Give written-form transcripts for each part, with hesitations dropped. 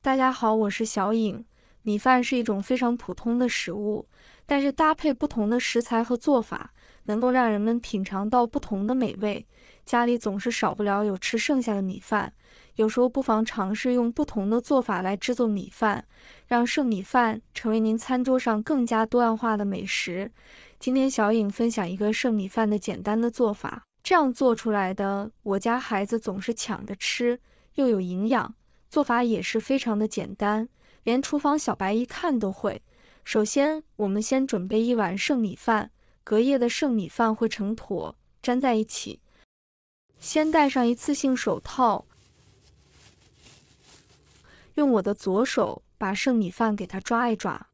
大家好，我是小颖。米饭是一种非常普通的食物，但是搭配不同的食材和做法，能够让人们品尝到不同的美味。家里总是少不了有吃剩下的米饭，有时候不妨尝试用不同的做法来制作米饭，让剩米饭成为您餐桌上更加多样化的美食。今天小颖分享一个剩米饭的简单的做法，这样做出来的，我家孩子总是抢着吃，又有营养。做法也是非常的简单，连厨房小白一看都会。首先，我们先准备一碗剩米饭，隔夜的剩米饭会成坨，粘在一起。先戴上一次性手套，用我的左手把剩米饭给它抓一抓，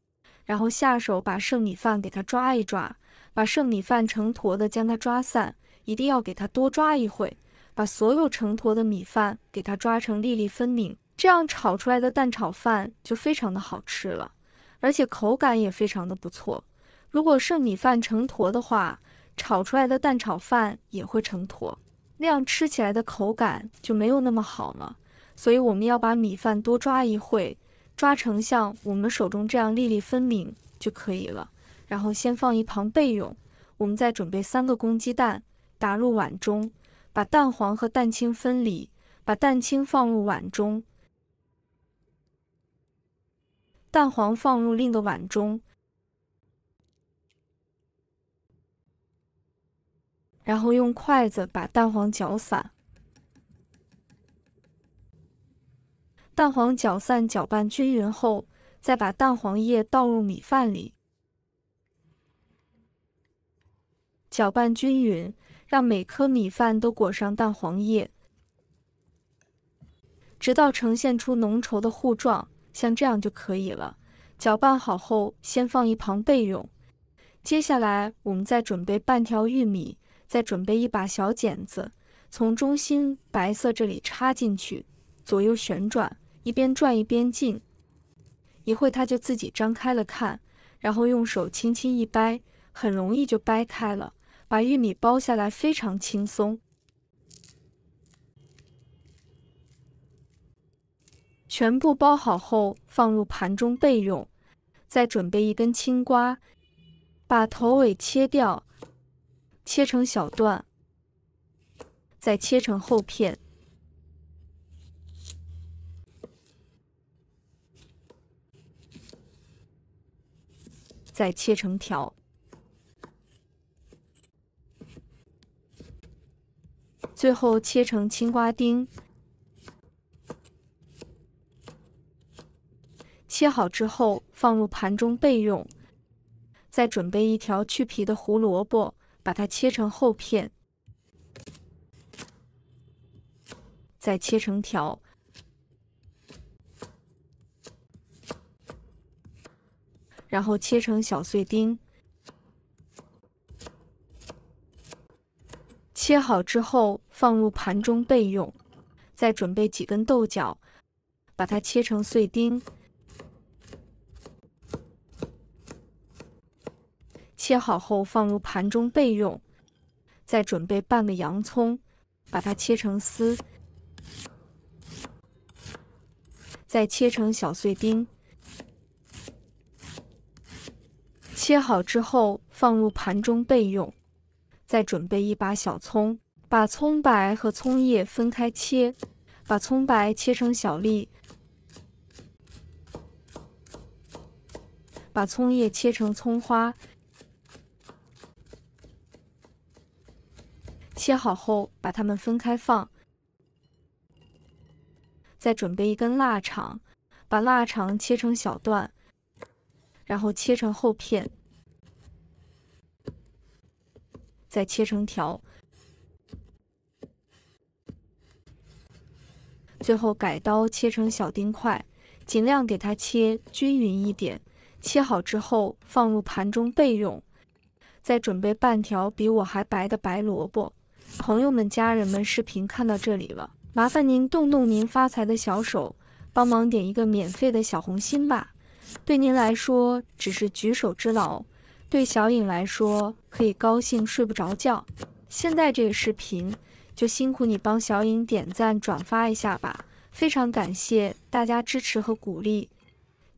然后下手把剩米饭给它抓一抓，把剩米饭成坨的将它抓散，一定要给它多抓一会，把所有成坨的米饭给它抓成粒粒分明。这样炒出来的蛋炒饭就非常的好吃了，而且口感也非常的不错。如果剩米饭成坨的话，炒出来的蛋炒饭也会成坨，那样吃起来的口感就没有那么好了。所以我们要把米饭多抓一会，抓成像我们手中这样粒粒分明就可以了。然后先放一旁备用。我们再准备3个公鸡蛋，打入碗中，把蛋黄和蛋清分离，把蛋清放入碗中，蛋黄放入另一个碗中，然后用筷子把蛋黄搅散。蛋黄搅散搅拌均匀后，再把蛋黄液倒入米饭里，搅拌均匀，让每颗米饭都裹上蛋黄液，直到呈现出浓稠的糊状，像这样就可以了。搅拌好后，先放一旁备用。接下来，我们再准备半条玉米，再准备一把小剪子，从中心白色这里插进去，左右旋转，一边转一边进。一会它就自己张开了看，然后用手轻轻一掰，很容易就掰开了。把玉米剥下来非常轻松。全部包好后放入盘中备用。再准备一根青瓜，把头尾切掉，切成小段，再切成厚片，再切成条，最后切成青瓜丁。切好之后放入盘中备用。再准备一条去皮的胡萝卜，把它切成厚片，再切成条，然后切成小碎丁。切好之后放入盘中备用。再准备几根豆角，把它切成碎丁。切好后放入盘中备用。再准备半个洋葱，把它切成丝，再切成小碎丁。切好之后放入盘中备用。再准备一把小葱，把葱白和葱叶分开切，把葱白切成小粒，把葱叶切成葱花。切好后把它们分开放。再准备一根腊肠，把腊肠切成小段，然后切成厚片，再切成条，最后改刀切成小丁块，尽量给它切均匀一点。切好之后放入盘中备用。再准备半条比我还白的白萝卜。朋友们、家人们，视频看到这里了，麻烦您动动您发财的小手，帮忙点一个免费的小红心吧。对您来说只是举手之劳，对小颖来说可以高兴睡不着觉。现在这个视频就辛苦你帮小颖点赞转发一下吧。非常感谢大家支持和鼓励。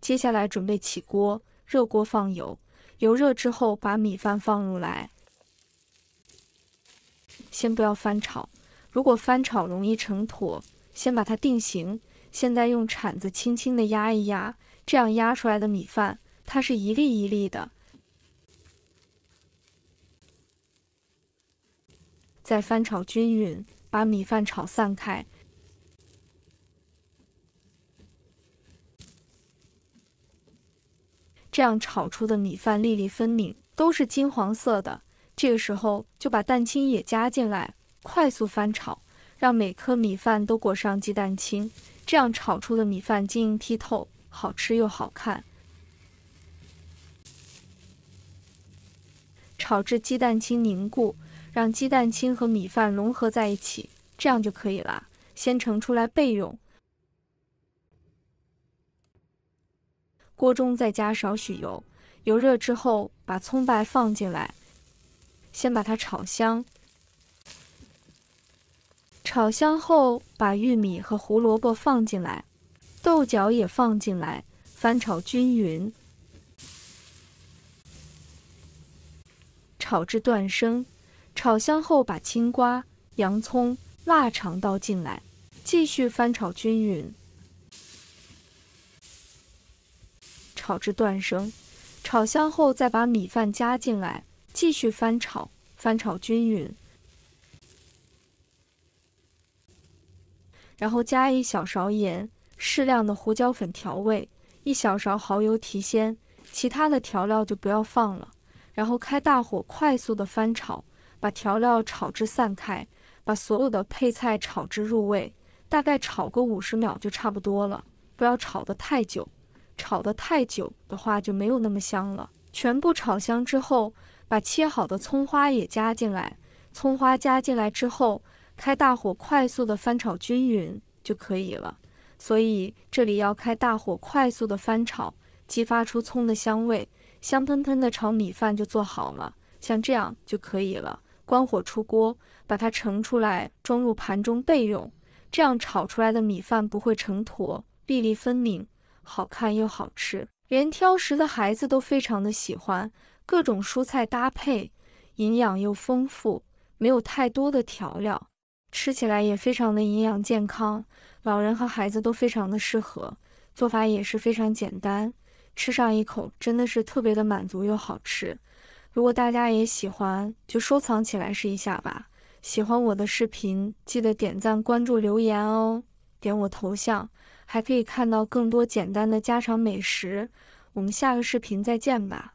接下来准备起锅，热锅放油，油热之后把米饭放入来，先不要翻炒，如果翻炒容易成坨，先把它定型。现在用铲子轻轻地压一压，这样压出来的米饭它是一粒一粒的。再翻炒均匀，把米饭炒散开。这样炒出的米饭粒粒分明，都是金黄色的。这个时候就把蛋清也加进来，快速翻炒，让每颗米饭都裹上鸡蛋清，这样炒出的米饭晶莹剔透，好吃又好看。炒至鸡蛋清凝固，让鸡蛋清和米饭融合在一起，这样就可以了。先盛出来备用。锅中再加少许油，油热之后把葱白放进来，先把它炒香。炒香后把玉米和胡萝卜放进来，豆角也放进来，翻炒均匀，炒至断生。炒香后把青瓜、洋葱、腊肠倒进来，继续翻炒均匀。炒至断生，炒香后再把米饭加进来，继续翻炒，翻炒均匀。然后加1小勺盐，适量的胡椒粉调味，1小勺蚝油提鲜，其他的调料就不要放了。然后开大火快速的翻炒，把调料炒至散开，把所有的配菜炒至入味，大概炒个50秒就差不多了，不要炒得太久。炒得太久的话就没有那么香了。全部炒香之后，把切好的葱花也加进来。葱花加进来之后，开大火快速的翻炒均匀就可以了。所以这里要开大火快速的翻炒，激发出葱的香味，香喷喷的炒米饭就做好了。像这样就可以了。关火出锅，把它盛出来，装入盘中备用。这样炒出来的米饭不会成坨，粒粒分明，好看又好吃，连挑食的孩子都非常的喜欢。各种蔬菜搭配，营养又丰富，没有太多的调料，吃起来也非常的营养健康，老人和孩子都非常的适合。做法也是非常简单，吃上一口真的是特别的满足又好吃。如果大家也喜欢，就收藏起来试一下吧。喜欢我的视频，记得点赞、关注、留言哦。点我头像，还可以看到更多简单的家常美食。我们下个视频再见吧。